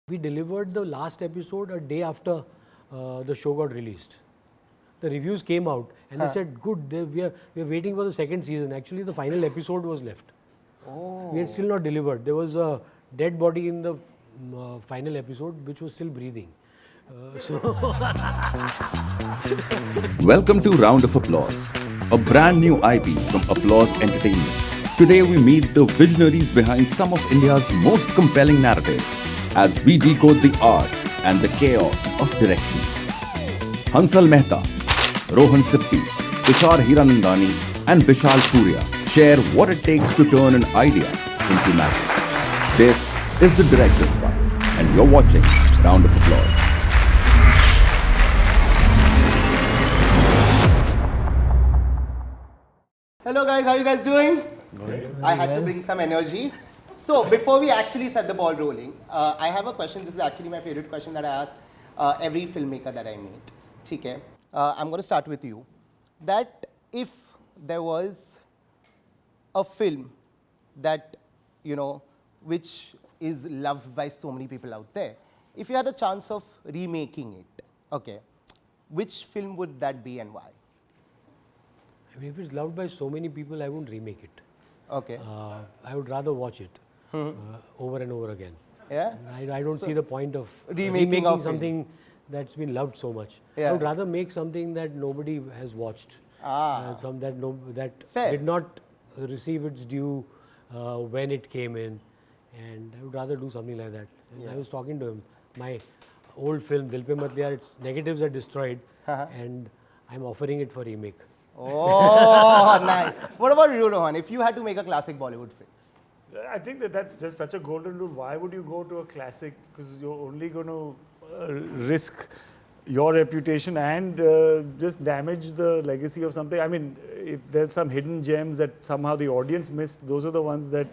We delivered the last episode a day after the show got released. The reviews came out and they said, good, we are waiting for the second season. Actually, the final episode was left. Oh. We had still not delivered. There was a dead body in the final episode which was still breathing. Welcome to Round of Applause, a brand new IP from Applause Entertainment. Today we meet the visionaries behind some of India's most compelling narratives as we decode the art and the chaos of direction. Hansal Mehta, Rohan Sippy, Tushar Hiranandani and Vishal Furia share what it takes to turn an idea into magic. This is the Director's Cut and you're watching Round of Applause. Hello guys, how are you guys doing? Good. I had to bring some energy. So before we actually set the ball rolling, I have a question. This is actually my favorite question that I ask every filmmaker that I meet. Okay. I'm going to start with you. That if there was a film that, you know, which is loved by so many people out there, if you had a chance of remaking it, okay, which film would that be and why? I mean, if it's loved by so many people, I won't remake it. Okay. I would rather watch it over and over again. Yeah? I don't see the point of remaking of something that's been loved so much. Yeah. I would rather make something that nobody has watched. That Fair. did not receive its due when it came in, and I would rather do something like that. And I was talking to him. My old film Dil Pe Mat Liya, its negatives are destroyed, and I'm offering it for remake. Oh, nice. What about you, Rohan? If you had to make a classic Bollywood film? I think that's just such a golden rule. Why would you go to a classic? Because you're only going to risk your reputation and just damage the legacy of something. I mean, if there's some hidden gems that somehow the audience missed, those are the ones that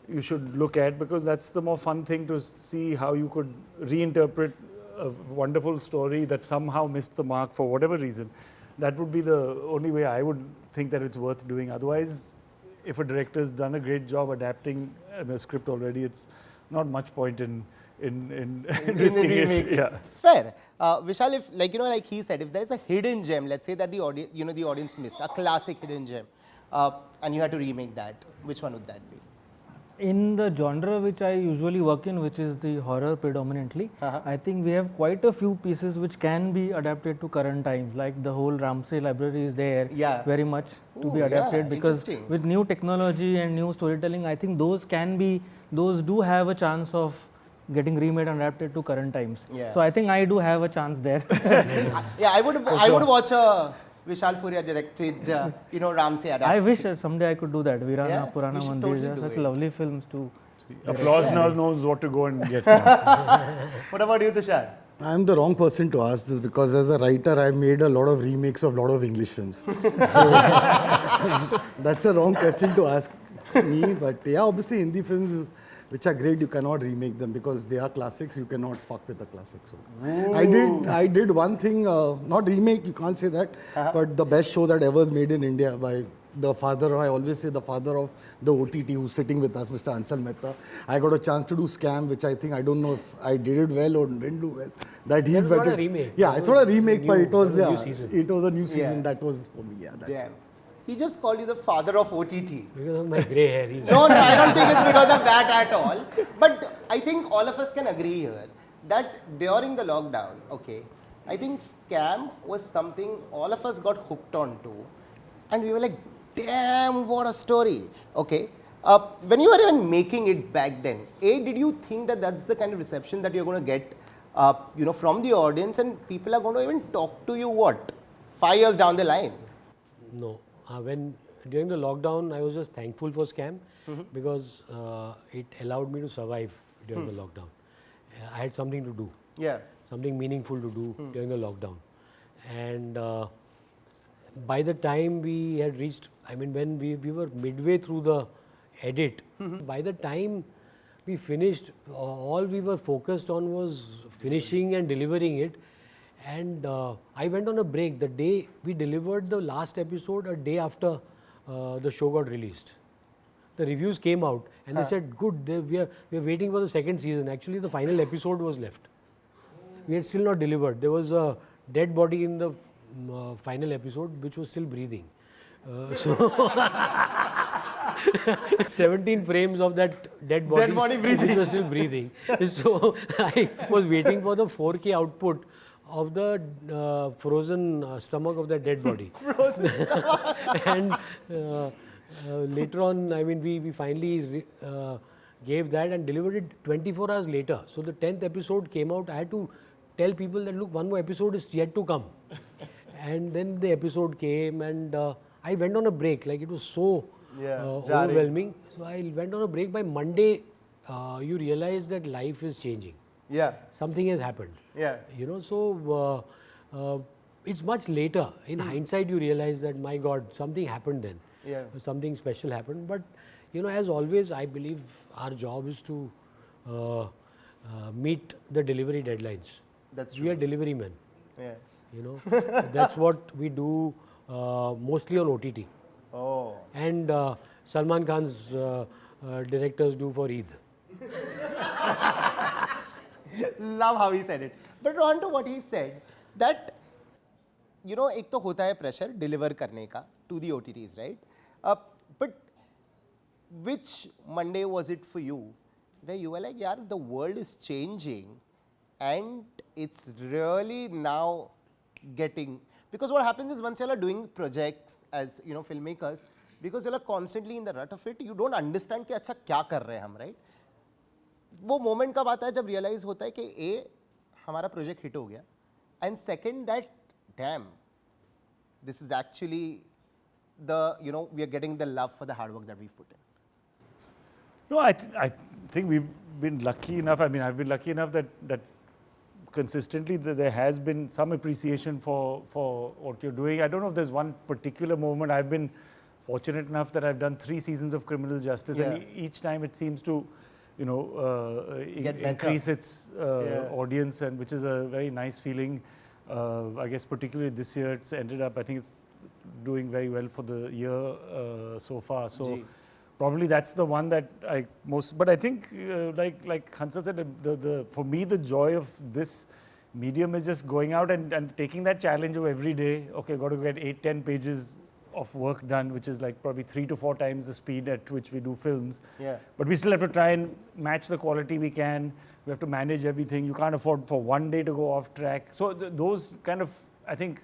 you should look at, because that's the more fun thing to see how you could reinterpret a wonderful story that somehow missed the mark for whatever reason. That would be the only way I would think that it's worth doing. Otherwise, if a director's done a great job adapting a script already, it's not much point in risking it. Yeah. Fair. Vishal, if like he said, if there is a hidden gem, let's say that the audience missed a classic hidden gem, and you had to remake that, which one would that be? In the genre which I usually work in, which is the horror predominantly, I think we have quite a few pieces which can be adapted to current times. Like the whole Ramsey library is there, very much to be adapted, because with new technology and new storytelling, I think those do have a chance of getting remade and adapted to current times. So I think I do have a chance there. I would watch a Vishal Furia directed, Ramsey adaptation. I wish someday I could do that. Virana, Purana Mandir, they are such lovely films too. Applause now knows what to go and get. What about you, Tushar? I'm the wrong person to ask this, because as a writer, I've made a lot of remakes of a lot of English films. So that's a wrong question to ask me. But yeah, obviously Hindi films, which are great, you cannot remake them because they are classics. You cannot fuck with a classic. So I did one thing, not remake, you can't say that, but the best show that ever was made in India by the father, I always say the father of the OTT, who's sitting with us, Mr. Hansal Mehta. I got a chance to do Scam, which I think, I don't know if I did it well or didn't do well. That he's better. Not a remake. Yeah, it's not a remake, but it was a new season. It was a new season. That was for me. Yeah, that's it. He just called you the father of OTT. Because of my grey hair. No, I don't think it's because of that at all. But I think all of us can agree here that during the lockdown, I think Scam was something all of us got hooked on to. And we were like, damn, what a story. When you were even making it back then, did you think that that's the kind of reception that you're going to get from the audience, and people are going to even talk to you, 5 years down the line? No. During the lockdown, I was just thankful for Scam because it allowed me to survive during the lockdown. I had something to do, something meaningful to do during the lockdown. And by the time we had reached, when we were midway through the edit, by the time we finished, all we were focused on was finishing and delivering it. And I went on a break. The day we delivered the last episode, a day after the show got released. the reviews came out and they said, good, we are waiting for the second season. Actually, the final episode was left. We had still not delivered. There was a dead body in the final episode which was still breathing. So 17 frames of that dead body breathing. which was still breathing. So I was waiting for the 4K output of the frozen stomach of that dead body. And later on, I mean, we finally gave that and delivered it 24 hours later. So the 10th episode came out. I had to tell people that, look, one more episode is yet to come. And then the episode came and I went on a break. Like, it was so overwhelming. So I went on a break. By Monday, you realize that life is changing. Yeah. Something has happened. Yeah. You know, so it's much later. In hindsight, you realize that, my God, something happened then. Yeah. Something special happened. But, you know, as always, I believe our job is to meet the delivery deadlines. That's true. We are delivery men. Yeah. You know, that's what we do mostly on OTT. Oh. And Salman Khan's directors do for Eid. Love how he said it. But on to what he said, that, you know, एक तो होता है pressure deliver करने का to the OTTs, right? But which Monday was it for you where you were like, yaar, the world is changing and it's really now getting, because what happens is once you are doing projects as, you know, filmmakers, because you are constantly in the rut of it, you don't understand कि अच्छा क्या कर रहे हैं हम, right? वो moment कब आता है जब रियलाइज होता है कि ए हमारा प्रोजेक्ट हिट हो गया and second that damn this is actually the you know we are getting the love for the hard work that we put in No, I think we've been lucky enough. I mean, I've been lucky enough that consistently there has been some appreciation for what you're doing. I don't know if there's one particular moment. I've been fortunate enough that I've done 3 seasons of Criminal Justice, and each time it seems to, you know, increase its audience, and which is a very nice feeling. I guess particularly this year it's ended up, I think it's doing very well for the year so far. So probably that's the one that I most, but I think like Hansal said, for me the joy of this medium is just going out and taking that challenge of every day. Okay, got to get 8-10 pages of work done, which is like probably 3 to 4 times the speed at which we do films. Yeah. But we still have to try and match the quality we can. We have to manage everything. You can't afford for one day to go off track. So those kind of, I think,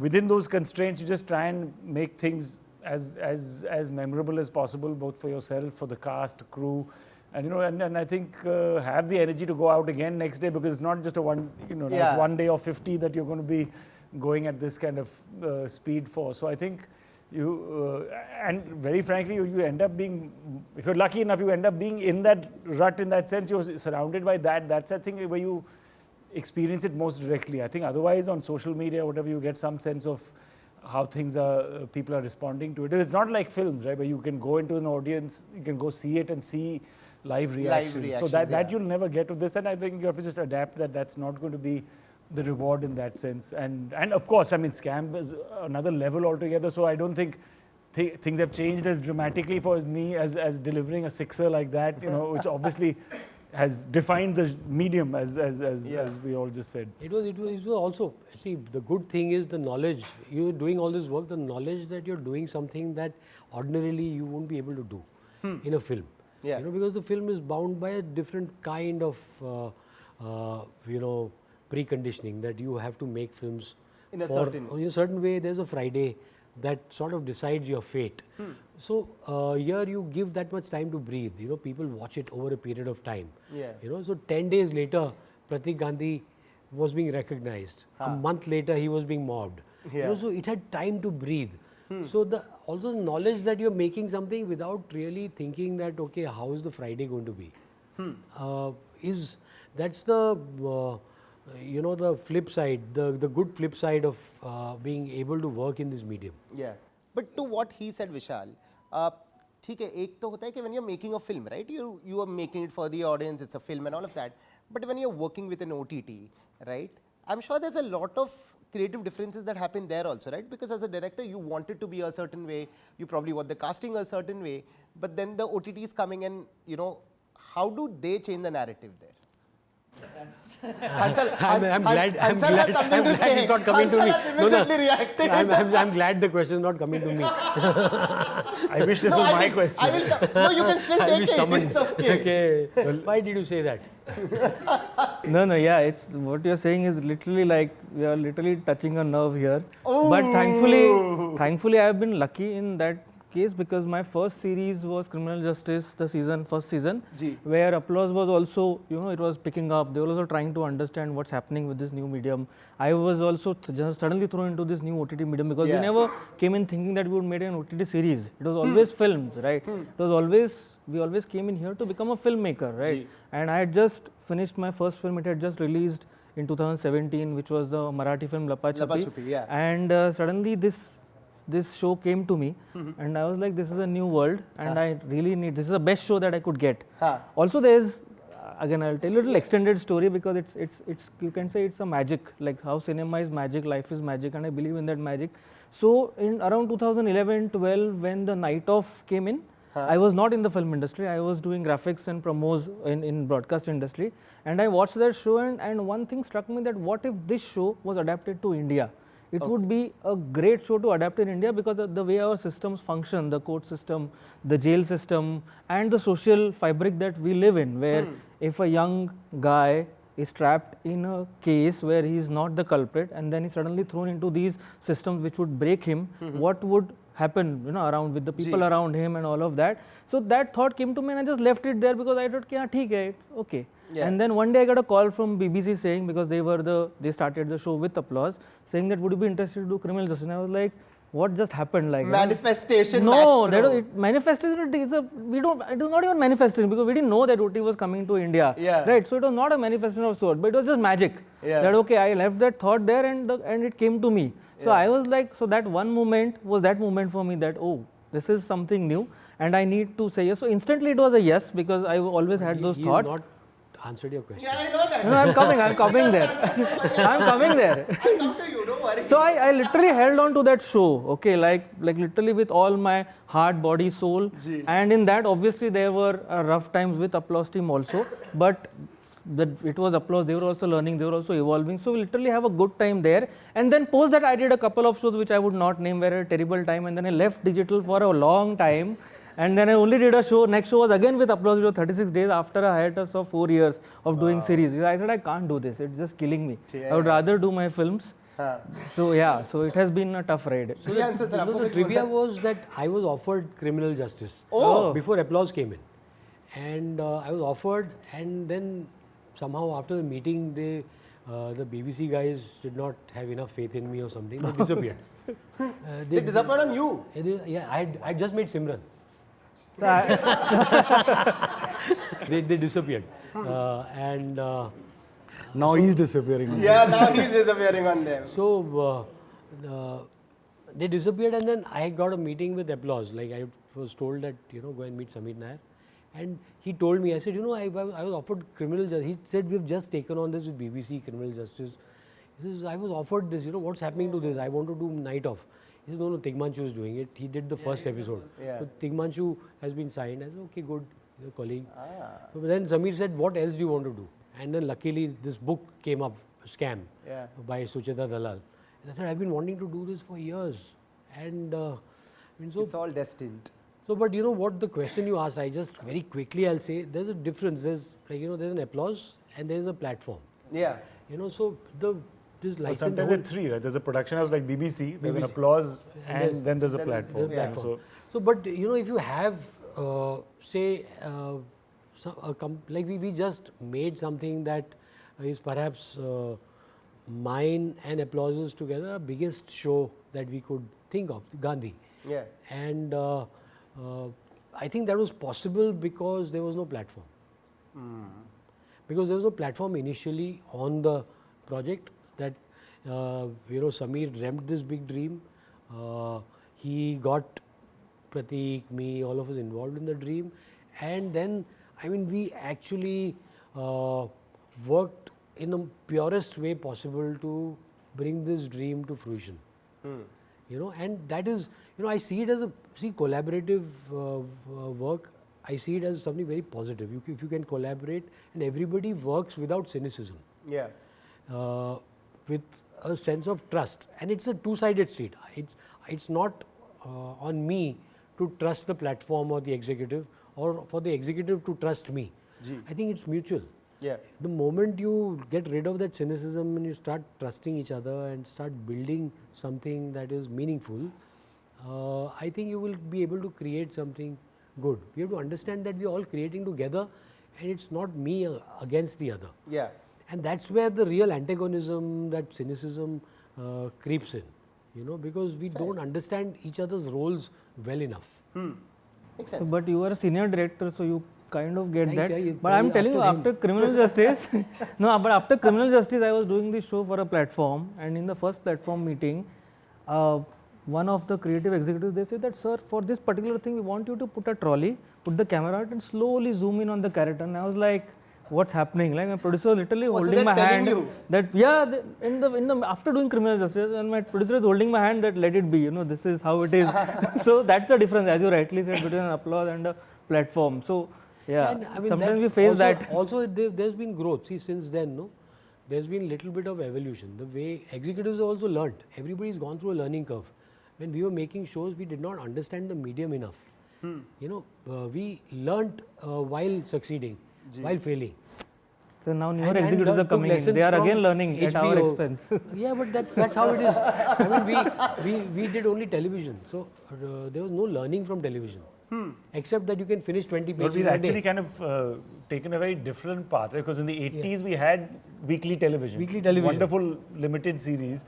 within those constraints, you just try and make things as memorable as possible, both for yourself, for the cast, crew, and you know, and I think have the energy to go out again next day, because it's not just a one day or 50 that you're going to be going at this kind of speed for. So I think you, and very frankly, you end up being, if you're lucky enough, you end up being in that rut. In that sense, you're surrounded by that. That's a thing where you experience it most directly. I think otherwise on social media, whatever, you get some sense of how things are, people are responding to it. It's not like films, right, where you can go into an audience, you can go see it and see live reactions. So that you'll never get to this, and I think you have to just adapt that. That's not going to be the reward in that sense. And of course, I mean, Scam is another level altogether. So I don't think things have changed as dramatically for me as delivering a sixer like that, you know, which obviously has defined the medium as we all just said. It was also, see, the good thing is the knowledge. You're doing all this work, the knowledge that you're doing something that ordinarily you won't be able to do in a film. Yeah. You know, because the film is bound by a different kind of, you know, preconditioning, that you have to make films in a certain way. There's a Friday that sort of decides your fate. So here you give that much time to breathe. You know, people watch it over a period of time. Yeah. You know, so 10 days later, Pratik Gandhi was being recognized. A month later, he was being mobbed. Yeah. You know, so it had time to breathe. So also the knowledge that you're making something without really thinking that, okay, how is the Friday going to be? That's the you know, the flip side, the good flip side of being able to work in this medium. Yeah. But to what he said, Vishal, ठीक है, एक तो होता है कि when you're making a film, right? You are making it for the audience, it's a film and all of that. But when you're working with an OTT, right? I'm sure there's a lot of creative differences that happen there also, right? Because as a director, you want it to be a certain way, you probably want the casting a certain way, but then the OTT is coming and, you know, how do they change the narrative there? I'm glad it's not coming to me. I'm glad the question is not coming to me. I wish this was my question. No, you can still take it. It's okay. Okay. Why did you say that? No, yeah, it's what you're saying is literally like we are literally touching a nerve here. But thankfully, I have been lucky in that case because my first series was Criminal Justice, the first season, where Applause was also, you know, it was picking up. They were also trying to understand what's happening with this new medium. I was also just suddenly thrown into this new OTT medium because we never came in thinking that we would make an OTT series. It was always films, right? It was always, we always came in here to become a filmmaker, right? And I had just finished my first film. It had just released in 2017, which was the Marathi film Lapa Chupi. And suddenly this show came to me and I was like, this is a new world and I really need, this is the best show that I could get. Also there's, again I'll tell you a little extended story because it's you can say it's a magic, like how cinema is magic, life is magic, and I believe in that magic. So in around 2011-12 when the Night Off came in, I was not in the film industry, I was doing graphics and promos in broadcast industry, and I watched that show and one thing struck me, that what if this show was adapted to India? It would be a great show to adapt in India because of the way our systems function, the court system, the jail system, and the social fabric that we live in, where if a young guy is trapped in a case where he is not the culprit and then he's suddenly thrown into these systems which would break him, what would happen, you know, around with the people around him and all of that. So that thought came to me and I just left it there because I thought, yeah, theek hai, okay. And then one day I got a call from BBC saying, because they started the show with Applause, saying that would you be interested to do Criminal Justice? And I was like, what just happened? Like manifestation. No, manifestation is it was not even manifestation because we didn't know that OT was coming to India. Right. So it was not a manifestation of sort, but it was just magic. That okay, I left that thought there and it came to me. So I was like, so that one moment was that moment for me that, oh, this is something new and I need to say yes. So instantly it was a yes because I always had those thoughts. Answered your question. Yeah, I know that. No, I'm coming there. I'm coming there. I'll come to you, don't worry. So I literally held on to that show, okay, like literally with all my heart, body, soul. And in that, obviously, there were rough times with Applause team also, but it was Applause, they were also learning, they were also evolving. So we literally have a good time there. And then post that, I did a couple of shows which I would not name, were a terrible time. And then I left digital for a long time. And then I only did a show, next show was again with Applause, 36 days after a hiatus of 4 years of doing series. I said, I can't do this, it's just killing me. I would rather do my films. So yeah, so it has been a tough ride. So the trivia was that I was offered Criminal Justice before Applause came in. And I was offered, and then somehow after the meeting, the BBC guys did not have enough faith in me or something, they disappeared. They disappeared on you? Yeah, I just made Simran. They disappeared. Now he's disappearing on them. Now he's disappearing on them. So they disappeared and then I got a meeting with Applause. Like I was told that, you know, go and meet Samir Nair. And he told me, I said, you know, I was offered Criminal Justice. He said, we've just taken on this with BBC, Criminal Justice. He says, I was offered this, you know, what's happening to this? I want to do Night Off. He said, no, Tigmanshu is doing it. He did the first episode. So Tigmanshu has been signed. I said, okay, good, your colleague. So then Samir said, what else do you want to do? And then luckily this book came up, Scam, by Sucheta Dalal. And I said, I've been wanting to do this for years. And I mean, so it's all destined. So, but you know what, the question you asked, I just very quickly I'll say, there's a difference. There's, like, you know, there's an Applause and there's a platform. You know, so this license. Sometimes there are three, right? There's a production house like BBC, there's an Applause, and then there's a platform. So, but you know, if you have, say, like we just made something that is perhaps mine and Applause's together, our biggest show that we could think of, Gandhi. And I think that was possible because there was no platform. Because there was no platform initially on the project. That you know, Samir dreamt this big dream. He got Pratik, me, all of us involved in the dream, and then I mean we actually worked in the purest way possible to bring this dream to fruition. You know, and that is, you know, I see it as collaborative work. I see it as something very positive. If you can collaborate and everybody works without cynicism. Yeah. With a sense of trust, and it's a two-sided street. It's not on me to trust the platform or the executive, or for the executive to trust me. I think it's mutual. Yeah. The moment you get rid of that cynicism and you start trusting each other and start building something that is meaningful, I think you will be able to create something good. We have to understand that we are all creating together, and it's not me against the other. Yeah. And that's where the real antagonism, that cynicism creeps in, you know, because we don't understand each other's roles well enough. Makes So, sense. but you are a senior director, so you kind of get Thank that. you. But I'm telling you, After after Criminal Justice, no, but after Criminal Justice, I was doing this show for a platform, and in the first platform meeting, one of the creative executives, they said that, sir, for this particular thing, we want you to put a trolley, put the camera out, and slowly zoom in on the character. And I was like, what's happening? Like my producer was literally holding my hand. That in the after doing Criminal Justice, and my producer is holding my hand that let it be. You know, this is how it is. So that's the difference, as you rightly said, between an applause and a platform. So yeah, And, I mean, sometimes that we face also, that. Also, there's been growth. See, since then, no, there's been little bit of evolution. The way executives have also learned. Everybody's gone through a learning curve. When we were making shows, we did not understand the medium enough. You know, we learnt while succeeding, while failing. So now newer And executives are took coming in. lessons They are from again learning at our HBO. expense. Yeah, but that's how it is. I mean, we did only television, so there was no learning from television, except that you can finish 20 But pages we've in a actually day. kind of taken a very different path, right? Because in the 80s we had weekly television. Weekly television. Wonderful limited series.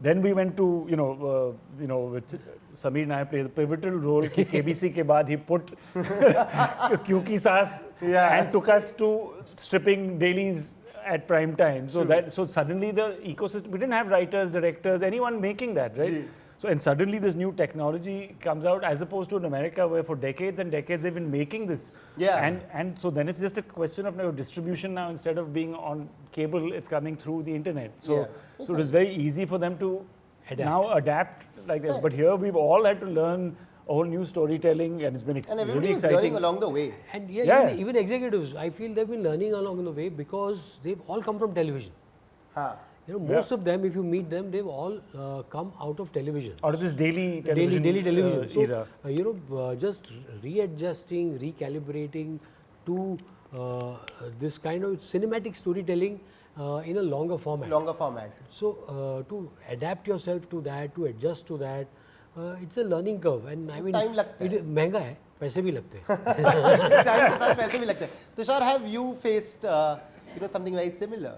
Then we went to, with Sameer Nair plays a pivotal role. कि KBC के बाद he put Kyunki Saas and took us to stripping dailies at prime time. So suddenly the ecosystem, we didn't have writers, directors, anyone making that, right? So and suddenly this new technology comes out, as opposed to in America where for decades and decades they've been making this. Yeah. And so then it's just a question of distribution now. Instead of being on cable, it's coming through the internet. So it was very easy for them to now adapt like this. But here we've all had to learn a whole new storytelling, and it's been And everybody really is exciting. learning along the way. And even executives, I feel they've been learning along the way because they've all come from television. You know, most of them, if you meet them, they've all come out of television. Out of this daily television, daily television. So, era. Just readjusting, recalibrating to this kind of cinematic storytelling in a longer format. So to adapt yourself to that, to adjust to that, it's a learning curve. And I mean, Time लगता है. महंगा है, पैसे भी लगते हैं. Time के साथ पैसे भी लगते हैं. Tushar, have you faced something very similar?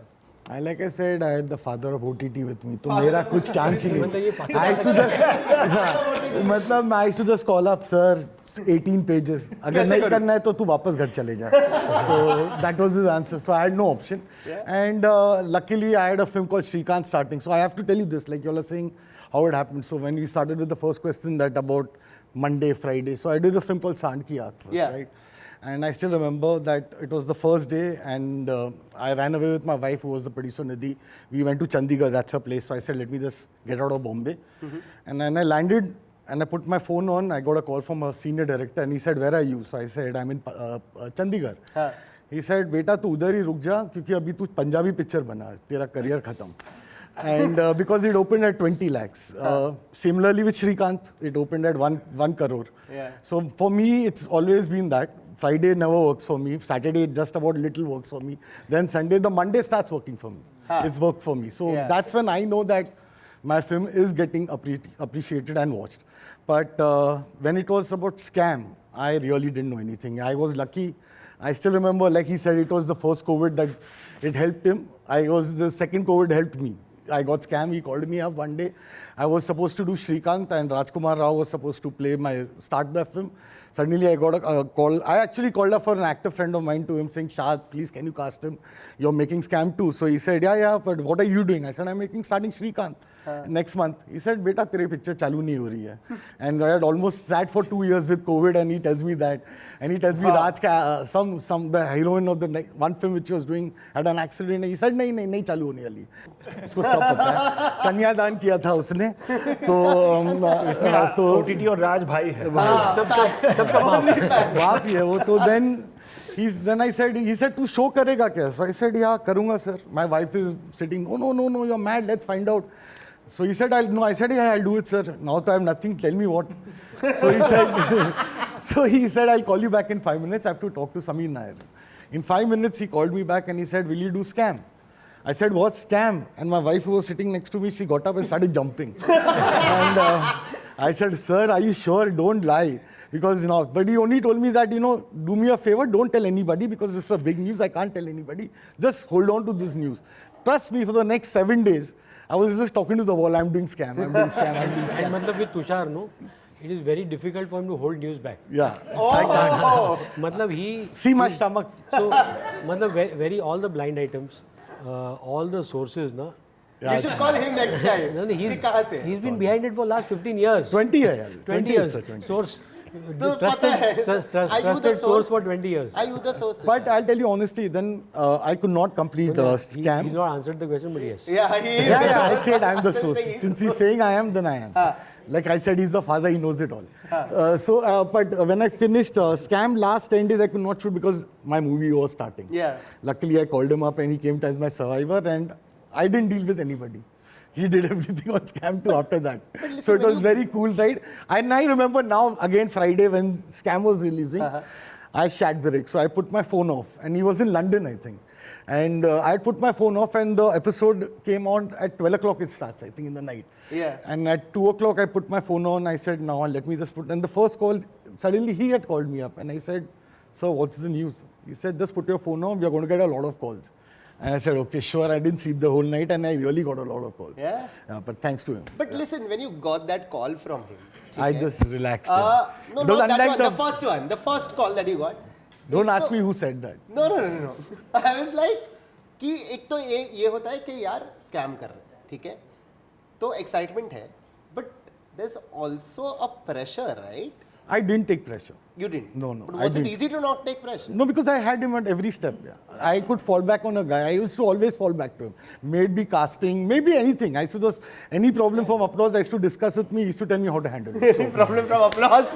Like I said, I had the father of OTT with me. तो मेरा कुछ chance ही नहीं. I used to just call up, sir, 18 pages. अगर नहीं करना है तो तू वापस घर चले जा. So that was his answer. So I had no option. And luckily I had a film called Shrikant starting. So I have to tell you this, like you all are saying how it happened. So when we started with the first question that about Monday, Friday. So I did a film called Sand Ki Aag first, right? And I still remember that it was the first day, and I ran away with my wife, who was the producer, Nidhi. We went to Chandigarh, that's her place. So I said, let me just get out of Bombay. And then I landed, and I put my phone on. I got a call from a senior director, and he said, where are you? So I said, I'm in Chandigarh. He said, beta, tu udhar hi ruk ja, kyunki abhi tu Punjabi picture bana, tera career khatam. And because it opened at 20 lakhs. Similarly with Shrikant, it opened at 1 crore. So for me, it's always been that. Friday never works for me. Saturday just about little works for me. Then Sunday, the Monday starts working for me. It's worked for me. So that's when I know that my film is getting appreciated and watched. But when it was about scam, I really didn't know anything. I was lucky. I still remember, like he said, it was the first COVID that it helped him. The second COVID helped me. I got scammed. He called me up one day. I was supposed to do Shrikant, and Rajkumar Rao was supposed to play start the film. Suddenly I got a call. I actually called up for an actor friend of mine to him saying, Shah, please can you cast him? You're making scam too. So he said, yeah, but what are you doing? I said, I'm starting Shrikant. next month. He said, "Beta, tere picture chalu nahi ho rahi hai." And I had almost sat for 2 years with COVID, and he tells me that. And he tells me Raj the heroine of the one film which he was doing had an accident. He said, nahi chalu hone wali. उसको सब पता है. कन्यादान किया था उसने. तो इसमें तो OTT और राज भाई है. बात ही है वो. तो then I said, he said, "तू show करेगा क्या?" So I said, "Yeah, करूँगा sir." My wife is sitting, no, you're mad, let's find out. So he said, I said, "Yeah, I'll do it sir. Now I have nothing, tell me what." So he said, "I'll call you back in 5 minutes, I have to talk to Satya Narayan." In 5 minutes he called me back and he said, "Will you do scam?" I said, "What scam?" And my wife who was sitting next to me, she got up and started jumping. And I said, "Sir, are you sure? Don't lie." Because, but he only told me that, do me a favor, don't tell anybody because this is a big news. I can't tell anybody. Just hold on to this news. Trust me, for the next 7 days, I was just talking to the wall. I'm doing scam. And with Tushar, no, it is very difficult for him to hold news back. Yeah. See my stomach. So, all the blind items, all the sources, no. Yeah, you should call him next time. No, he's been behind it for last 15 years. 20 years. 20 years. Source. Trusted source for 20 years. I use the source. But I'll tell you honestly, then I could not complete the scam. He's not answered the question, but yes. Yeah, he is. Yeah, I said I'm the source. Since he's saying I am, then I am. Like I said, he's the father, he knows it all. But when I finished scam last 10 days, I could not shoot because my movie was starting. Yeah. Luckily, I called him up and he came as my survivor, and I didn't deal with anybody. He did everything on Scam 2 after that. So it was very cool, right? And I remember now, again, Friday when Scam was releasing, I shat break. So I put my phone off. And he was in London, I think. And I put my phone off and the episode came on at 12 o'clock it starts, I think, in the night. Yeah. And at 2 o'clock, I put my phone on. I said, "Now let me just put..." And the first call, suddenly he had called me up. And I said, "Sir, what's the news?" He said, "Just put your phone on. We are going to get a lot of calls." And I said, "Okay, sure." I didn't sleep the whole night and I really got a lot of calls. Yeah? But thanks to him. But listen, when you got that call from him, I just relaxed. No, that one, the first one, the first call that you got. Don't ask me who said that. No. I was like, कि एक तो ये होता है कि यार scam कर रहे हैं, ठीक है? तो excitement है, but there's also a pressure, right? I didn't take pressure. You didn't? No. But was it easy to not take pressure? No, because I had him at every step. Yeah. I could fall back on a guy. I used to always fall back to him. Maybe casting, maybe anything. I used to just, any problem from Applause, I used to discuss with me. He used to tell me how to handle it. Any problem from Applause?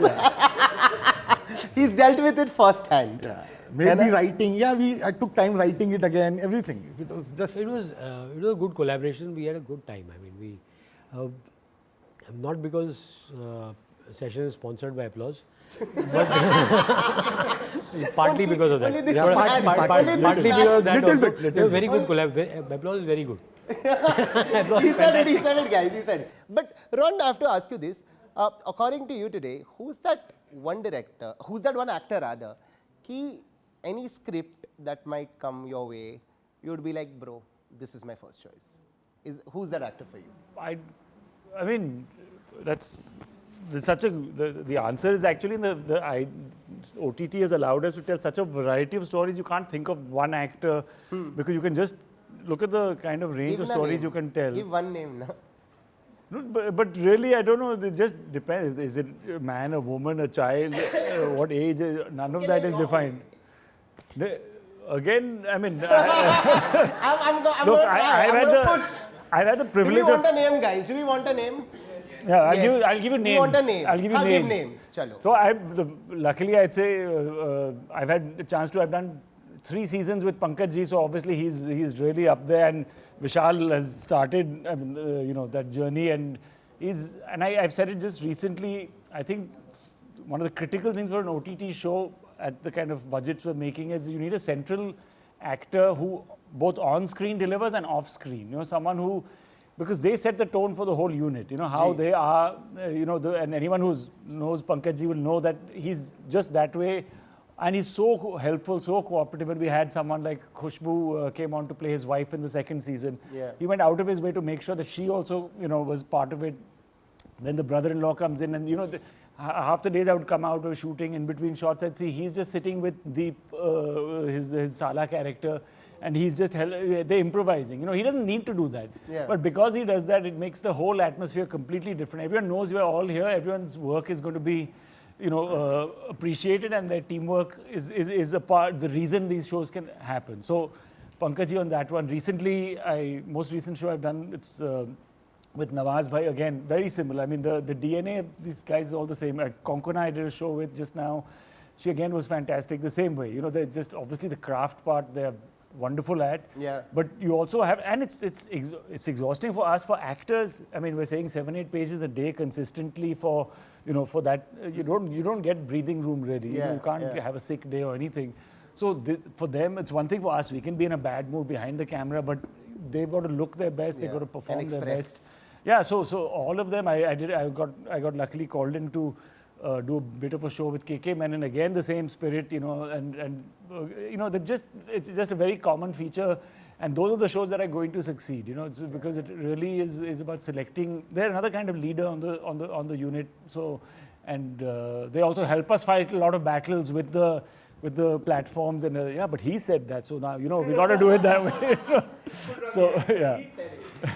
He's dealt with it firsthand. Yeah. Maybe writing. Yeah, I took time writing it again. Everything. It was just. It was a good collaboration. We had a good time. I mean, not because session is sponsored by Applause, but partly because of that. Partly because of that. Little bit. Very good collab. Applause is very good. He said it, guys. He said it. But Ron, I have to ask you this. According to you today, who's that one actor rather, ki any script that might come your way, you would be like, "Bro, this is my first choice." Who's that actor for you? I mean, the answer is actually the OTT has allowed us to tell such a variety of stories. You can't think of one actor because you can just look at the kind of range of stories you can tell. Give one name, no? No, but really, I don't know. It just depends. Is it a man, a woman, a child? What age? None of that is defined. Again, I mean, I've had the privilege of. Do we want a name, guys? Do we want a name? Yeah, I'll give you names. You want a name? I'll give you names. Give names. Chalo. So luckily, I'd say I've had a chance to have done 3 seasons with Pankaj ji. So obviously, he's really up there, and Vishal has started that journey, and I've said it just recently. I think one of the critical things for an OTT show at the kind of budgets we're making is you need a central actor who both on screen delivers and off screen. Someone who, because they set the tone for the whole unit. How they are. And anyone who knows Pankaj ji will know that he's just that way, and he's so helpful, so cooperative. And we had someone like Khushbu came on to play his wife in the 2nd season. Yeah. He went out of his way to make sure that she also, was part of it. Then the brother-in-law comes in, and half the days I would come out of shooting in between shots, I'd see he's just sitting with Deep, his Sala character, and he's just they're improvising. You know, he doesn't need to do that. Yeah. But because he does that, it makes the whole atmosphere completely different. Everyone knows we're all here. Everyone's work is going to be, you know, appreciated, and their teamwork is a part, the reason these shows can happen. So, Pankaj on that one. Recently, most recent show I've done, it's with Nawaz Bhai, again, very similar. I mean, the DNA of these guys is all the same. Konkona I did a show with just now. She again was fantastic, the same way. You know, they're just, obviously the craft part, they're wonderful at. Yeah. But you also have, and it's exhausting for us, for actors. I mean, we're saying 7-8 pages a day consistently for, you know, for that. You don't get breathing room really. Yeah, You can't have a sick day or anything. So for them, it's one thing. For us, we can be in a bad mood behind the camera, but they've got to look their best. They've got to perform their best. Yeah. So all of them, I got luckily called in to do a bit of a show with KK Menon. Again, the same spirit, you know, and you know, it's just a very common feature. And those are the shows that are going to succeed, you know, because it really is about selecting. They're another kind of leader on the unit. So, and they also help us fight a lot of battles with the platforms, and yeah, but he said that, so now, you know, we got to do it that way. So, yeah.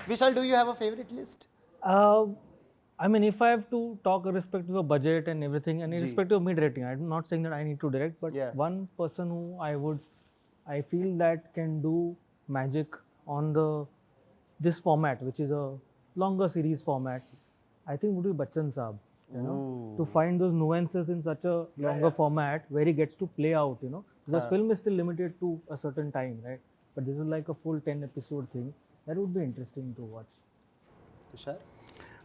Vishal, do you have a favorite list? I mean, if I have to talk irrespective of budget and everything, and irrespective of me directing, I'm not saying that I need to direct, but one person who I feel that can do magic on this format, which is a longer series format, I think would be Bachchan Saab. You know, to find those nuances in such a longer format where he gets to play out, you know, because film is still limited to a certain time, right? But this is like a full 10 episode thing. That would be interesting to watch. Tushar?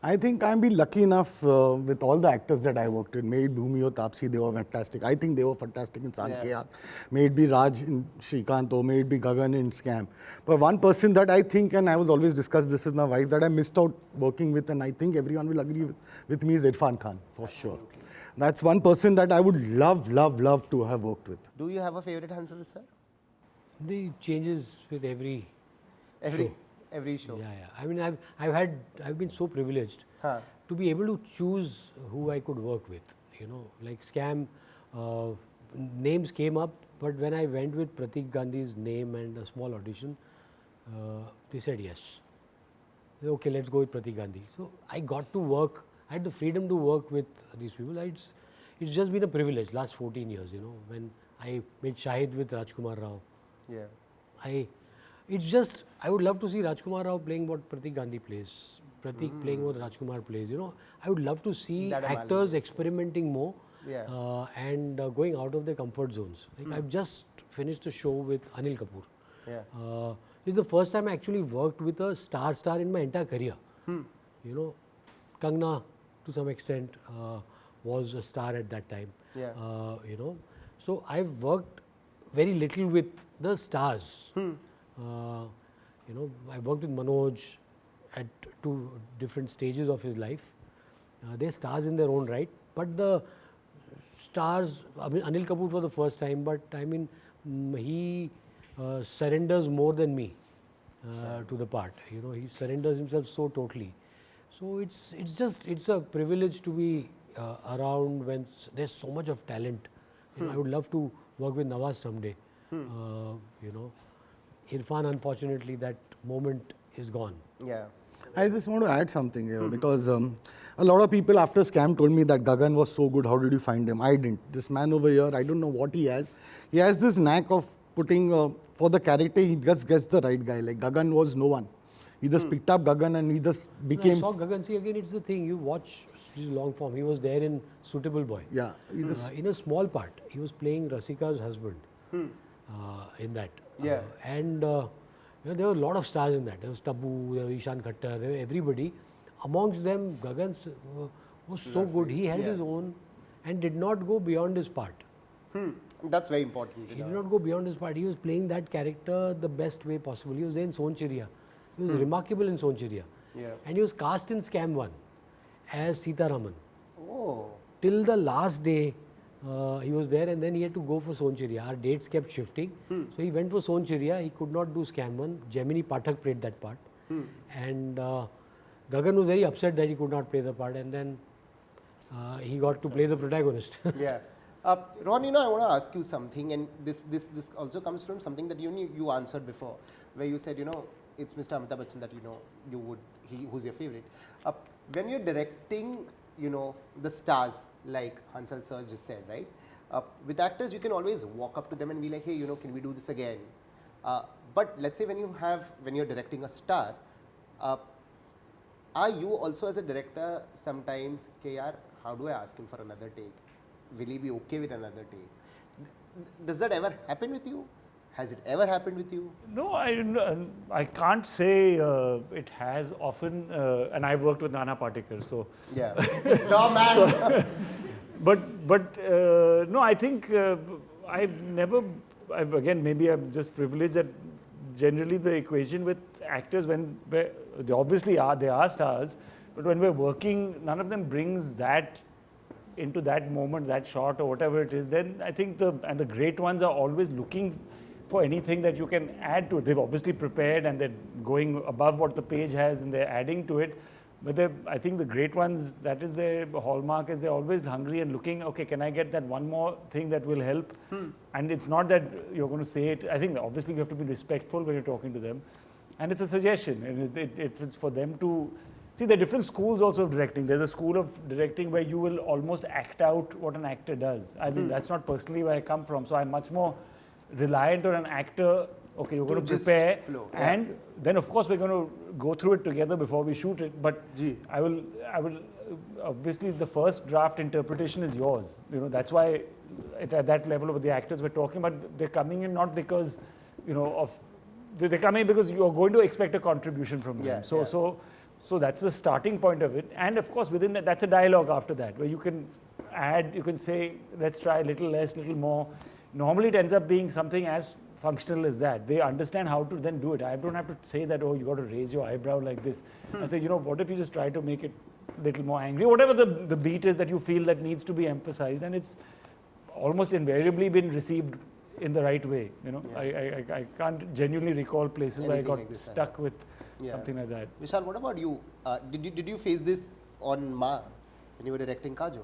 I think I've been lucky enough with all the actors that I worked with. May it Bhumi or Taapsee, they were fantastic. I think they were fantastic in Saan Ke Yaad. May it be Raj in Shrikant or may it be Gagan in Scam. But one person that I think, and I was always discuss this with my wife, that I missed out working with, and I think everyone will agree with me, is Irfan Khan, for sure. That's one person that I would love to have worked with. Do you have a favorite Hansal, sir? The changes with every show. Every show. Yeah. I mean, I've been so privileged to be able to choose who I could work with. You know, like Scam, names came up, but when I went with Pratik Gandhi's name and a small audition, they said yes. Okay, let's go with Pratik Gandhi. So I got to work. I had the freedom to work with these people. It's just been a privilege. Last 14 years, you know, when I made Shahid with Rajkumar Rao. Yeah. It's just, I would love to see Rajkumar Rao playing what Pratik Gandhi plays, Pratik playing what Rajkumar plays. You know, I would love to see that actors experimenting more and going out of their comfort zones. Like I've just finished a show with Anil Kapoor. Yeah. It's the first time I actually worked with a star in my entire career. You know, Kangna to some extent was a star at that time. Yeah. You know, so I've worked very little with the stars. You know, I worked with Manoj at 2 different stages of his life. They're stars in their own right, but the stars, I mean, Anil Kapoor for the first time, but I mean, he surrenders more than me to the part. You know, he surrenders himself so totally. So it's a privilege to be around when there's so much of talent. You know, I would love to work with Nawaz someday. You know, Irfan, unfortunately, that moment is gone. Yeah. I just want to add something here because a lot of people after Scam told me that Gagan was so good. How did you find him? I didn't. This man over here, I don't know what he has. He has this knack of putting, for the character, he just gets the right guy. Like Gagan was no one. He just picked up Gagan and he just became... I saw Gagan. See, again, it's the thing. You watch his long form. He was there in Suitable Boy. Yeah. In a small part. He was playing Rasika's husband in that. Yeah. And you know, there were a lot of stars in that. There was Tabu, there was Ishan Khattar, there were everybody. Amongst them, Gagan was so good. He held his own and did not go beyond his part. That's very important. He did not go beyond his part. He was playing that character the best way possible. He was there in Sonchiriya. He was remarkable in Sonchiriya. Yeah. And he was cast in Scam 1 as Sita Raman. Oh. Till the last day, he was there, and then he had to go for Sonchiriya. Our dates kept shifting. So he went for Sonchiriya. He could not do Scam 1. Gemini Pathak played that part. And Gagan was very upset that he could not play the part, and then he got to play the protagonist. Yeah. Ron, I want to ask you something, and this also comes from something that you answered before, where you said, it's Mr. Amitabh Bachchan that who's your favorite. When you're directing, the stars, like Hansal sir just said, right? With actors, you can always walk up to them and be like, hey, can we do this again? But let's say when you're directing a star, are you also as a director sometimes, how do I ask him for another take? Will he be okay with another take? Does that ever happen with you? Has it ever happened with you? No, I can't say it has often, and I've worked with Nana Patekar, so. Yeah. No, man. No, I think I've never, again, maybe I'm just privileged that generally the equation with actors, they obviously they are stars, but when we're working, none of them brings that into that moment, that shot or whatever it is. Then I think the great ones are always looking for anything that you can add to it. They've obviously prepared and they're going above what the page has and they're adding to it. But I think the great ones, that is their hallmark, is they're always hungry and looking, okay, can I get that one more thing that will help? And it's not that you're going to say it. I think obviously you have to be respectful when you're talking to them. And it's a suggestion. And it's for them to... See, there are different schools also of directing. There's a school of directing where you will almost act out what an actor does. I mean, that's not personally where I come from. So I'm much more reliant on an actor. Okay, you're going to prepare, and then of course we're going to go through it together before we shoot it. But I will obviously the first draft interpretation is yours. That's why at that level of the actors we're talking about, they're coming in not because they're coming because you're going to expect a contribution from them. So that's the starting point of it. And of course within that, that's a dialogue after that where you can add, you can say, let's try a little less, little more. Normally it ends up being something as functional as that. They understand how to then do it. I don't have to say that, oh, you got to raise your eyebrow like this. I say, what if you just try to make it a little more angry? Whatever the beat is that you feel that needs to be emphasized, and it's almost invariably been received in the right way. I can't genuinely recall places where I got stuck with something like that. Vishal, what about you? Did you face this on Ma when you were directing Kajol?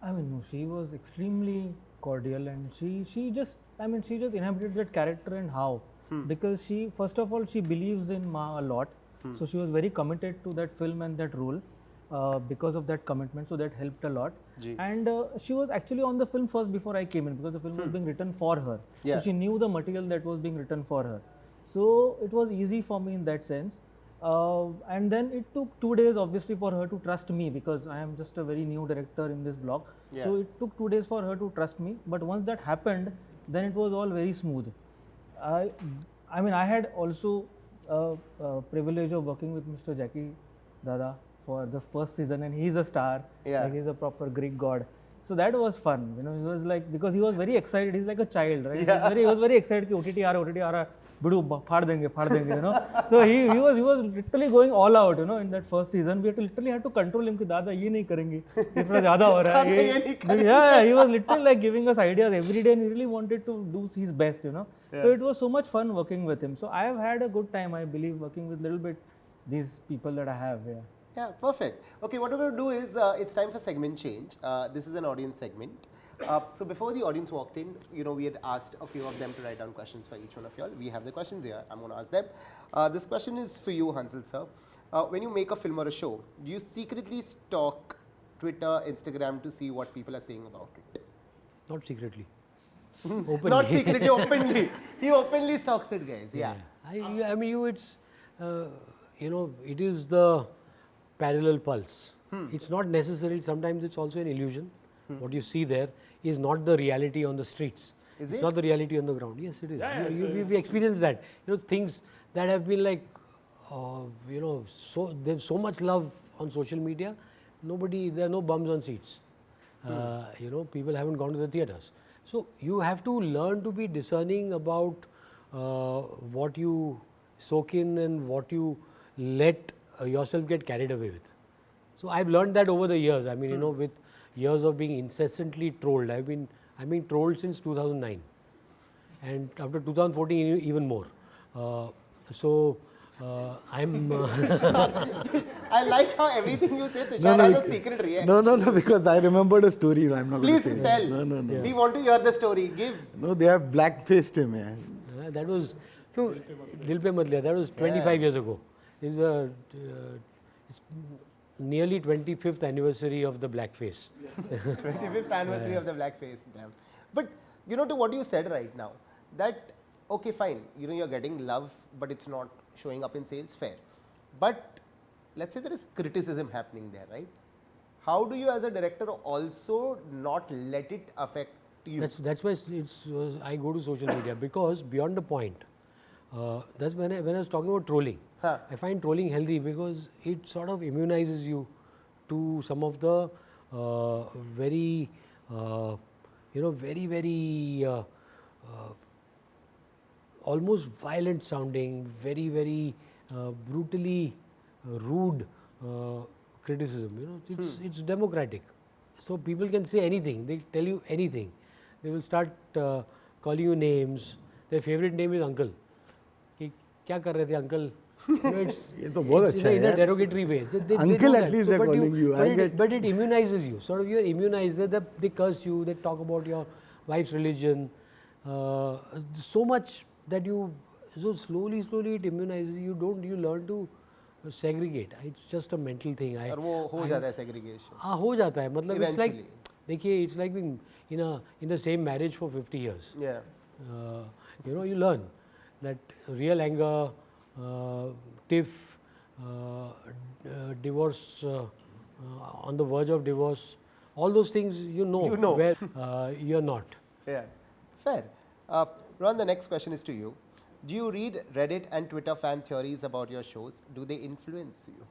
I mean, no, she was extremely cordial, and she just inhabited that character and how, because she, first of all, she believes in Ma a lot, so she was very committed to that film and that role because of that commitment, so that helped a lot. And she was actually on the film first before I came in, because the film was being written for her, so she knew the material that was being written for her, so it was easy for me in that sense. And then it took 2 days obviously for her to trust me, because I am just a very new director in this block. So it took 2 days for her to trust me, but once that happened, then it was all very smooth. I mean, I had also privilege of working with Mr. Jackie Dada for the first season, and he's a star, like he's a proper Greek god. So that was fun, he was like, because he was very excited, he's like a child, right? He was very excited, OTT aa raha, Bidu, phad denge, So he was literally going all out, in that first season. We literally had to control him, ki Dada, ye nahi karenge. Itna zyada ho raha hai. Yeah, he was literally like giving us ideas every day, and he really wanted to do his best, So it was so much fun working with him. So I have had a good time, I believe, working with little bit these people that I have. Yeah, perfect. Okay, what we're going to do is, it's time for segment change. This is an audience segment. So before the audience walked in, we had asked a few of them to write down questions for each one of y'all. We have the questions here. I'm going to ask them. This question is for you, Hansal sir. When you make a film or a show, do you secretly stalk Twitter, Instagram to see what people are saying about it? Not secretly. Openly. Not secretly, openly. He openly stalks it, guys. Yeah. I mean, it's, it is the parallel pulse. It's not necessarily, sometimes it's also an illusion. What you see there is not the reality on the streets. It's not the reality on the ground. Yes, it is. We experience that. Things that have been like, there's so much love on social media. There are no bums on seats. People haven't gone to the theatres. So you have to learn to be discerning about what you soak in and what you let yourself get carried away with. So I've learned that over the years. I mean, with years of being incessantly trolled. I've been trolled since 2009, and after 2014 even more. So I'm. I like how everything you say, Tushar, has a secret reaction. No, because I remembered a story. I'm not Please going to tell. say it. No. We want to hear the story. Give. No, they have black-faced him, man. That was. No, Dil Pe Mat Liya, that was 25 years ago. It's nearly 25th anniversary of the blackface. 25th anniversary of the blackface. Damn. But you know, to what you said right now, that okay, fine, you know, you're getting love, but it's not showing up in sales, fair. But let's say there is criticism happening there, right? How do you as a director also not let it affect you? That's why I go to social media, because beyond the point, that's when I was talking about trolling. I find trolling healthy because it sort of immunizes you to some of the very almost violent sounding, very brutally rude criticism. You know, it's democratic, so people can say anything. They tell you anything. They will start calling you names. Their favorite name is uncle. कि क्या कर रहे थे uncle? You know, it's in a derogatory way. So Uncle, at least they're calling you. But it immunizes you. Sort of, you're immunized. They curse you. They talk about your wife's religion. So much that so slowly it immunizes you. You learn to segregate. It's just a mental thing. और वो हो जाता है segregation. हो जाता है. मतलब it's like, Eventually. देखिए, it's like being in the same marriage for 50 years. Yeah. You know, you learn that real anger, tiff, divorce, on the verge of divorce, all those things you know. Where you're not. Yeah, fair. Ron, the next question is to you. Do you read Reddit and Twitter fan theories about your shows? Do they influence you?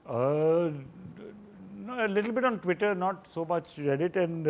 No, a little bit on Twitter, not so much Reddit. And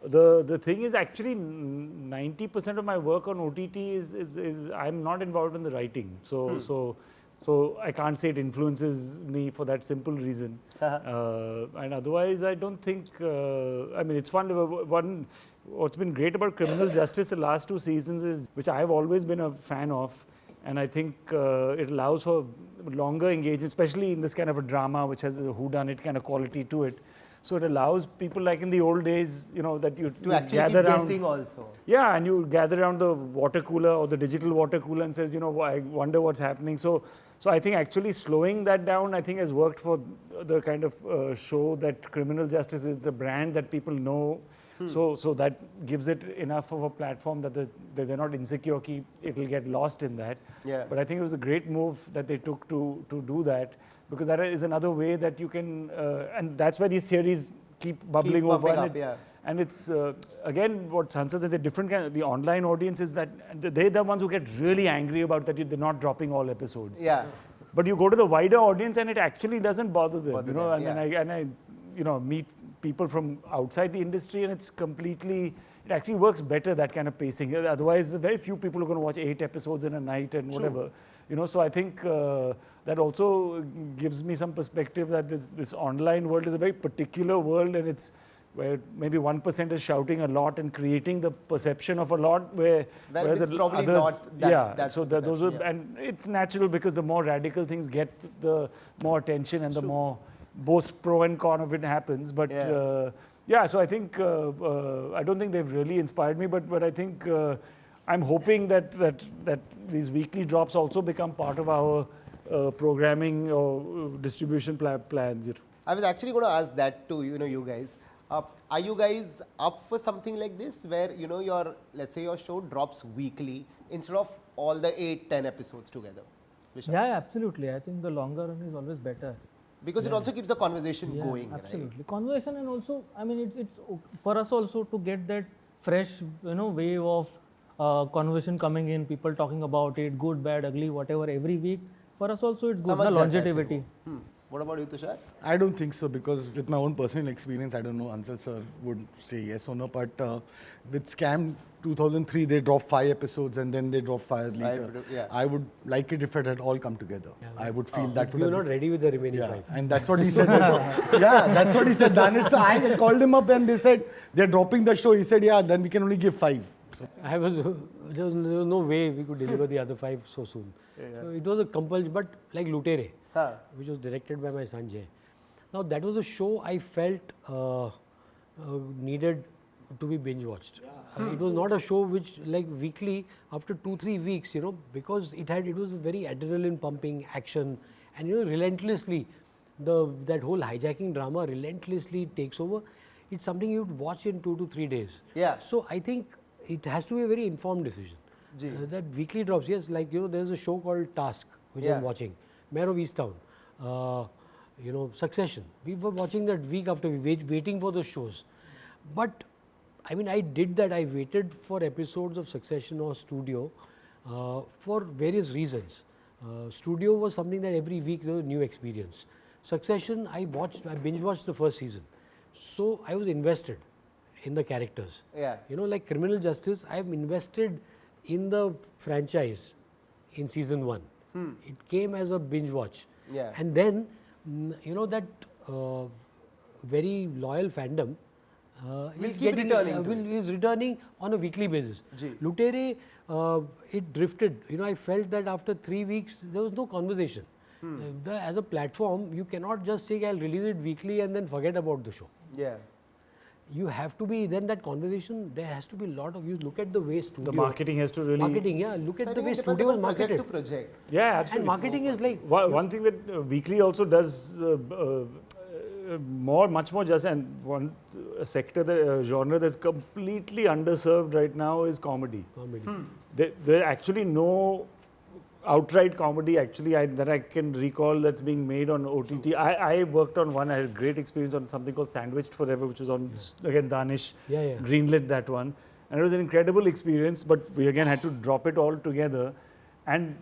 the thing is, actually 90% of my work on OTT is I'm not involved in the writing. So I can't say it influences me for that simple reason. And otherwise, I don't think. I mean, it's fun. What's been great about criminal justice the last 2 seasons is, which I've always been a fan of, and I think it allows for longer engagement, especially in this kind of a drama which has a whodunit kind of quality to it. So it allows people, like in the old days, you know, that you actually gather keep around, guessing also. Yeah, and you gather around the water cooler or the digital water cooler and says, you know, I wonder what's happening. So I think actually slowing that down, I think, has worked for the kind of show that criminal justice is a brand that people know. So that gives it enough of a platform that they're not insecure. It will get lost in that. Yeah. But I think it was a great move that they took to do that, because that is another way that you can, and that's why these theories keep bubbling over. And it's again what Hansal said, the different kind of, the online audience is that they're the ones who get really angry about that they're not dropping all episodes. Yeah. But you go to the wider audience and it actually doesn't bother them. Them, And I meet people from outside the industry, and it actually works better, that kind of pacing. Otherwise, very few people are going to watch 8 episodes in a night and whatever. You know, so I think that also gives me some perspective that this online world is a very particular world, and it's where maybe 1% is shouting a lot and creating the perception of a lot, whereas it's probably others, not that so those are, and it's natural because the more radical things get, the more attention and the more both pro and con of it happens. But so I think I don't think they've really inspired me, but I think I'm hoping that these weekly drops also become part of our programming or distribution plans. I was actually going to ask that to you guys. Are you guys up for something like this, where let's say your show drops weekly instead of all the 8-10 episodes together? Vishal? Yeah, absolutely. I think the longer run is always better. Because it also keeps the conversation going, absolutely. Right? Conversation, and also, I mean, it's for us also to get that fresh, wave of conversation coming in, people talking about it, good, bad, ugly, whatever, every week. For us also, it's good, the longevity. What about you, Tushar? I don't think so, because with my own personal experience, I don't know, Hansal sir would say yes or no, but with Scam 2003, they dropped 5 episodes and then they dropped 5 later. I would like it if it had all come together. I would feel that would You're not ready with the remaining 5. And that's what he said. That's what he said. Danish, I called him up and they said, they're dropping the show. He said, yeah, then we can only give 5. So there was no way we could deliver the other 5 so soon. So it was a compulsion, but like Lutere, which was directed by my son Jay. Now that was a show I felt needed to be binge watched. It was not a show which like weekly after 2-3 weeks, because it was very adrenaline pumping action, and relentlessly that whole hijacking drama relentlessly takes over. It's something you'd watch in 2 to 3 days. Yeah. So I think it has to be a very informed decision. That weekly drops, yes, like there's a show called Task which I'm watching, Mayor of Easttown, Succession. We were watching that week after week, waiting for the shows. But I mean, I did that. I waited for episodes of Succession or Studio for various reasons. Studio was something that every week there was a new experience. Succession, I binge watched the first season. So I was invested in the characters. Yeah. Like Criminal Justice, I am invested in the franchise in season 1. It came as a binge watch. Yeah. And then, that very loyal fandom is returning on a weekly basis. Lutere, it drifted. I felt that after 3 weeks, there was no conversation. As a platform, you cannot just say, I'll release it weekly and then forget about the show. Yeah. You have to be, then that conversation, there has to be a lot of, you look at the way studio. The marketing has to really. Marketing, yeah. Look at So the way it depends studio is on marketed. project to project. Yeah, absolutely. And marketing is like. One thing that Weekly also does much more just, and a sector, genre that's completely underserved right now is comedy. There actually no outright comedy that I can recall that's being made on OTT. I worked on one. I had great experience on something called Sandwiched Forever, which was on again Danish. Greenlit that one, and it was an incredible experience. But we again had to drop it all together, and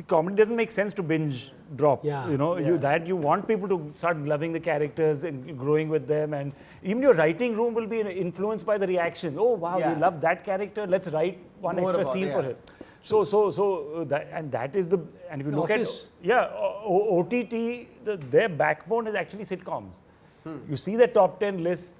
comedy doesn't make sense to binge drop. You want people to start loving the characters and growing with them, and even your writing room will be influenced by the reaction. Oh wow, we love that character. Let's write one more extra scene for it. So that is and if you look Office. at OTT, their backbone is actually sitcoms. You see the top 10 list,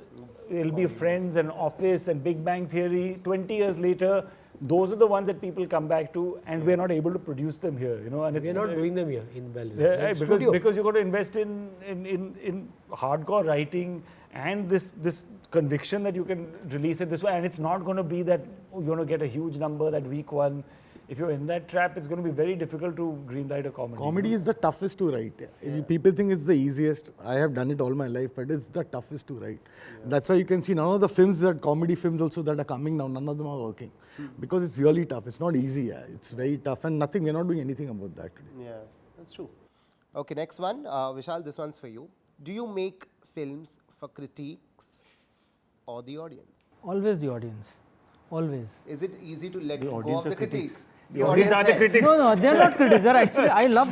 it'll be Friends and Office and Big Bang Theory. 20 years later, those are the ones that people come back to, and we're not able to produce them here. And we're not doing them here in Bell. Because you've got to invest in hardcore writing and this conviction that you can release it this way, and it's not going to be that you're going to get a huge number that week 1. If you're in that trap, it's going to be very difficult to greenlight a comedy. Comedy is the toughest to write. People think it's the easiest. I have done it all my life, but it's the toughest to write. That's why you can see none of the comedy films also that are coming now, none of them are working. Because it's really tough. It's not easy. It's very tough, and we're not doing anything about that today. Yeah, that's true. Okay, next one. Vishal, this one's for you. Do you make films for critiques or the audience? Always the audience. Always. Is it easy to let go of the critics? The audience are the critics. No, they're not critics. They're actually, I love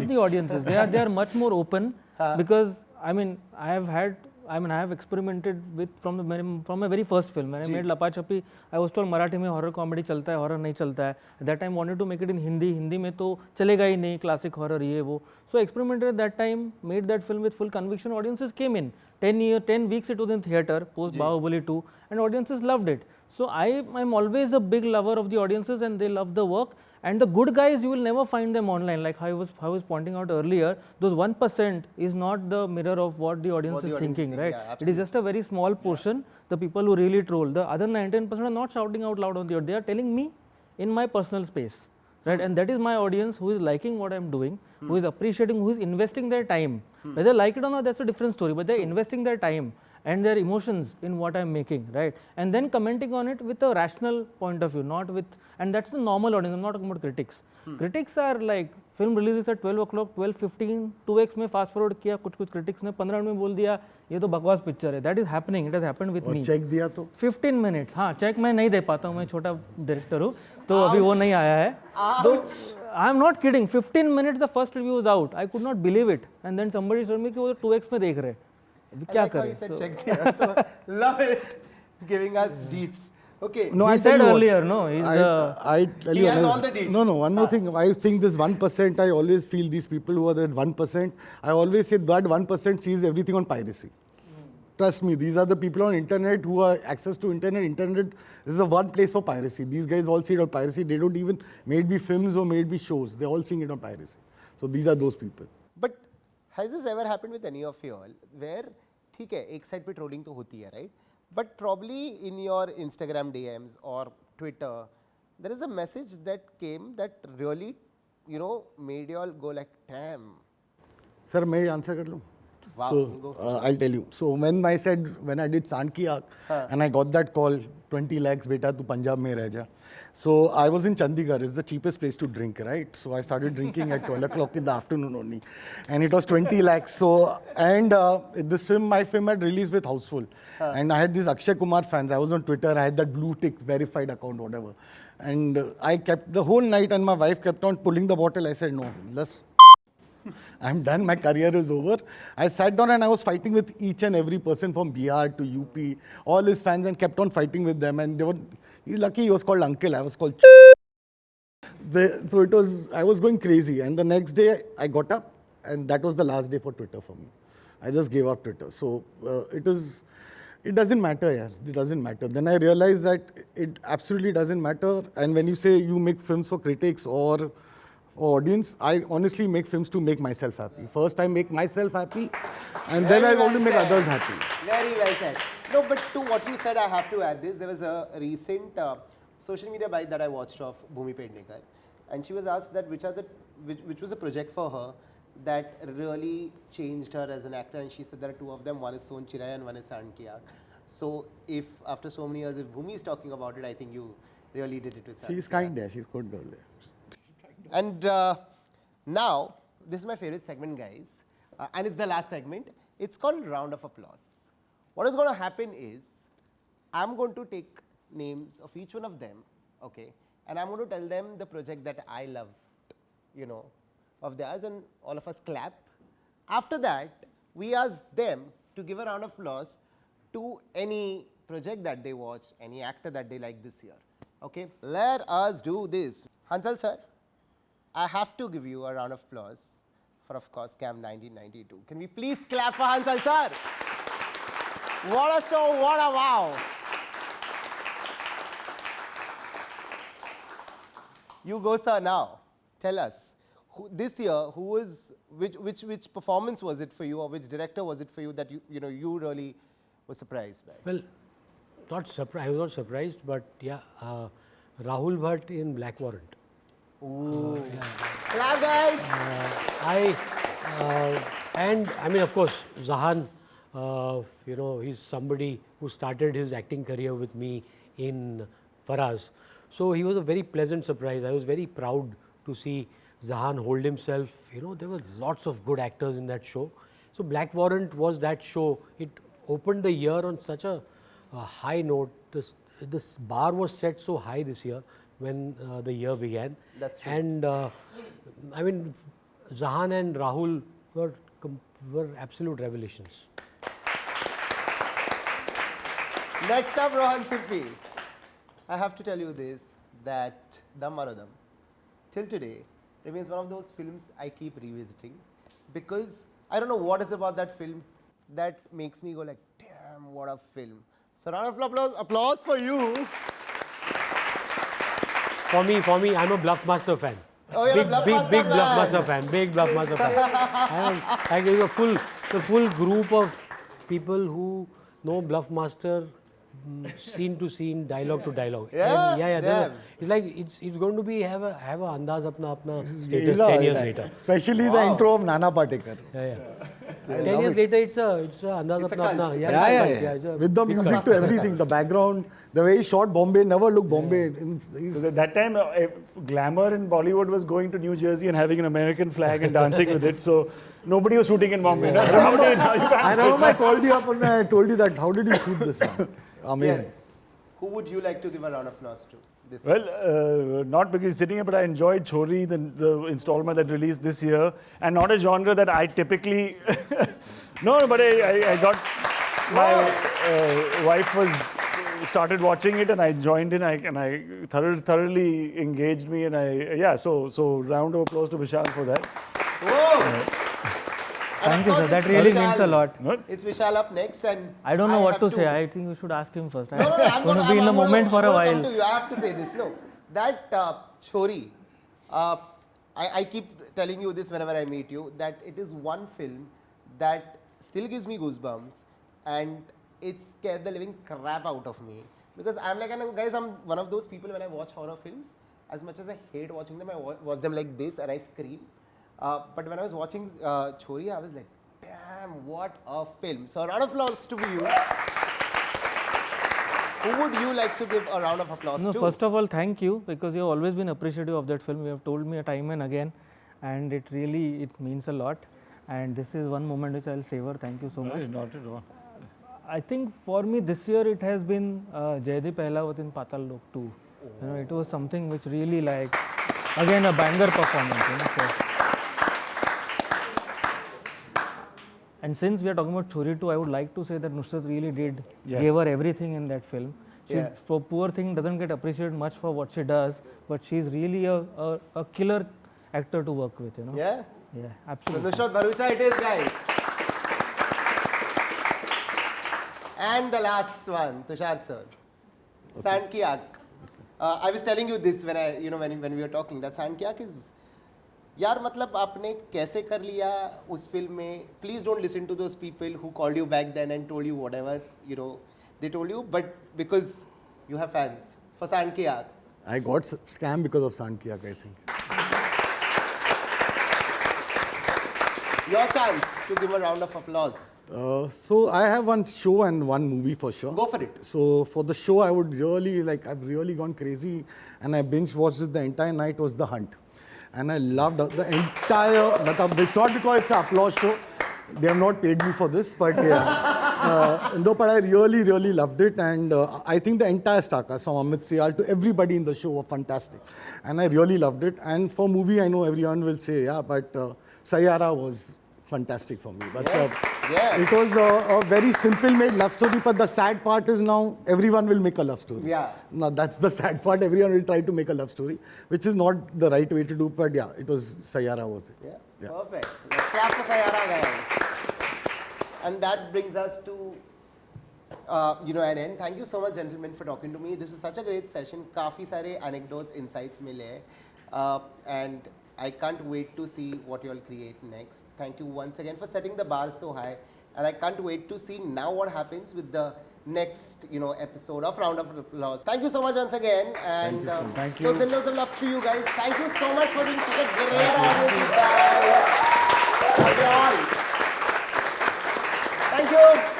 the audiences. They are much more open because I have experimented with from my very first film. When I made Lapa Chapi, I was told Marathi mein horror comedy chalta hai, horror nahi chalta hai. At that time, wanted to make it in Hindi. Hindi mein to chalega hi nahi, classic horror ye wo. So I experimented at that time, made that film with full conviction. Audiences came in. 10 weeks it was in theatre, post Bahubali 2, and audiences loved it. So I'm always a big lover of the audiences, and they love the work. And the good guys, you will never find them online. Like I was pointing out earlier, those 1% is not the mirror of what the audience is thinking, right? It is just a very small portion, the people who really troll. The other 99% are not shouting out loud on the audience. They are telling me in my personal space, right? And that is my audience who is liking what I'm doing, who is appreciating, who is investing their time. Whether they like it or not, that's a different story, but they're investing their time and their emotions in what I'm making, right? And then commenting on it with a rational point of view, not with, and that's the normal audience. I'm not talking about critics. Critics are like, film releases at 12 o'clock, 12:15, 2x में fast forward किया, कुछ critics ने 15 में बोल दिया, ये तो बकवास picture है. That is happening. It has happened with me. और check दिया तो? 15 minutes. हाँ, check मैं नहीं दे पाता हूँ, मैं छोटा director हूँ, तो अभी वो नहीं आया है. I'm not kidding. 15 minutes the first review was out. I could not believe it. And then somebody told me कि वो 2x में देख रहे. क्या करें? Check दिया तो love it, giving us deets. Okay. No, he said earlier, no. I tell he you, has all the deeds. No, one more thing. I think this 1%, I always feel these people who are that 1%, I always say that 1% sees everything on piracy. trust me, these are the people on internet who are access to internet. Internet is the one place for piracy. These guys all see it on piracy. They don't even maybe films or maybe shows. They're all seeing it on piracy. So these are those people. But has this ever happened with any of you all where, ठीक है, एक side पे trolling तो होती है, right? But probably in your Instagram DMs or Twitter, there is a message that came that really, you know, made you all go like, damn. Sir, may I answer? Wow, So I'll tell you. So when I did Sant Ki Aag and I got that call, 20 lakhs, beta, tu Punjab mein reh ja. So I was in Chandigarh. It's the cheapest place to drink, right? So I started drinking at 12 o'clock in the afternoon only, and it was 20 lakhs. So and this film, my film had released with Houseful, and I had these Akshay Kumar fans. I was on Twitter. I had that blue tick verified account, whatever, and I kept the whole night, and my wife kept on pulling the bottle. I said, no, let's. I'm done, my career is over. I sat down and I was fighting with each and every person from Bihar to UP, all his fans, and kept on fighting with them. And they were, he's lucky he was called Uncle, I was called So it was, I was going crazy. And the next day I got up, and that was the last day for Twitter for me. I just gave up Twitter. So it doesn't matter, yeah. It doesn't matter. Then I realized that it absolutely doesn't matter. And when you say you make films for critics or audience, I honestly make films to make myself happy. First I make myself happy, and then I want to make others happy. Very well said. No, but to what you said, I have to add this. There was a recent social media bite that I watched of Bhumi Pednekar, and she was asked that which was a project for her that really changed her as an actor, and she said there are two of them. One is Son Chiraya and one is Sant Ki Aag. So if after so many years, if Bhumi is talking about it, I think you really did it with Sant She's Ki Aag. kind, yeah. She's good girl. Yeah. And now, this is my favorite segment, guys, and it's the last segment. It's called Round of Applause. What is going to happen is, I'm going to take names of each one of them, okay, and I'm going to tell them the project that I loved, you know, of theirs, and all of us clap. After that, we ask them to give a round of applause to any project that they watched, any actor that they like this year. Okay, let us do this. Hansal sir, I have to give you a round of applause for, of course, Camp 1992. Can we please clap for Hansal sir? What a show, what a wow. You go, sir, now. Tell us, this year, which performance was it for you, or which director was it for you that you really were surprised by? Well, not surprised. I was not surprised, but yeah, Rahul Bhatt in Black Warrant. Ooh. Clap, guys! And I mean, of course, Zahan, he's somebody who started his acting career with me in Faraz. So he was a very pleasant surprise. I was very proud to see Zahan hold himself. You know, there were lots of good actors in that show. So Black Warrant was that show. It opened the year on such a high note. This bar was set so high this year when the year began. That's true. And I mean, Zahan and Rahul were absolute revelations. Next up, Rohan Sippy. I have to tell you this, that Dam Marodam, till today, remains one of those films I keep revisiting, because I don't know what is about that film that makes me go like, damn, what a film. So round of applause for you. For me, I'm a Bluffmaster fan. Oh, you're a Bluffmaster big fan. Bluffmaster fan. Big Bluffmaster fan. I am the full group of people who know Bluffmaster, scene to scene, dialogue to dialogue. Yeah, And it's like it's going to be have a andaz apna status 10 years later. Especially the intro of Nana Patekar. Yeah. 10 years later, it's a andaz It's a apna. cult. Yeah. With the music to everything, the background, the way he shot Bombay, never looked Bombay. So that time, glamour in Bollywood was going to New Jersey and having an American flag and dancing with it. So nobody was shooting in Bombay. I remember I called you up and I told you that, how did you shoot this one? Amazing. Yes. Who would you like to give a round of applause to? This Well, not because he's sitting here, but I enjoyed Chori, the installment that released this year, and not a genre that I typically. No, but I got my wife started watching it, and I joined in, and I thoroughly engaged me, and so round of applause to Vishal for that. Whoa! Thank you, sir. That really means a lot. It's Vishal up next, and I don't know what to say. I think you should ask him first. No, I'm going to be in the moment for a while. Come to you. I have to say this. No, that Chori. I keep telling you this whenever I meet you, that it is one film that still gives me goosebumps, and it scared the living crap out of me. Because I'm like, and guys, I'm one of those people when I watch horror films, as much as I hate watching them, I watch them like this and I scream. But when I was watching Chori, I was like, damn, what a film. So a round of applause to you. Who would you like to give a round of applause to? First of all, thank you, because you've always been appreciative of that film. You have told me time and again, and it really means a lot. And this is one moment which I'll savor. Thank you so much. Not at all. I think for me this year it has been Jaideep Ahlawat in Patal Lok 2. You know, it was something which really again a banger performance. You know, so. And since we are talking about Chori 2, I would like to say that Nusrat really gave her everything in that film. So poor thing doesn't get appreciated much for what she does, but she's really a killer actor to work with, you know. Yeah? Yeah, absolutely. So Nusrat Bharucha it is, guys. And the last one, Tushar sir. Okay. Sandkiak. I was telling you this when we were talking, that Sandkiak is, यार मतलब आपने कैसे कर लिया उस film में? Please don't listen to those people who called you back then and told you whatever they told you, but because you have fans for Sandkiak. I got scammed because of Sandkiak, I think. Your chance to give a round of applause. So I have one show and one movie for sure. Go for it. So for the show, I would really I've really gone crazy, and I binge watched it the entire night. Was The Hunt, and I loved the entire. It's not because it's an applause show. They have not paid me for this, but yeah. No, but I really, really loved it, and I think the entire star cast, from Amit Sial to everybody in the show, were fantastic, and I really loved it. And for movie, I know everyone will say, yeah, but Sayara was fantastic for me. But it was a very simple made love story, but the sad part is now everyone will make a love story. Yeah. Now that's the sad part. Everyone will try to make a love story, which is not the right way to do, but yeah, it was Sayara was it. Yeah. Perfect. Let's clap for Sayara, guys. And that brings us to an end. Thank you so much, gentlemen, for talking to me. This is such a great session. काफी सारे anecdotes, insights मिले, and I can't wait to see what you all create next. Thank you once again for setting the bar so high, and I can't wait to see now what happens with the next episode of Round of Applause. Thank you so much once again, and thank you. Loads and loads of love to you guys. Thank you so much for being such a great audience, guys. Thank you all. Thank you.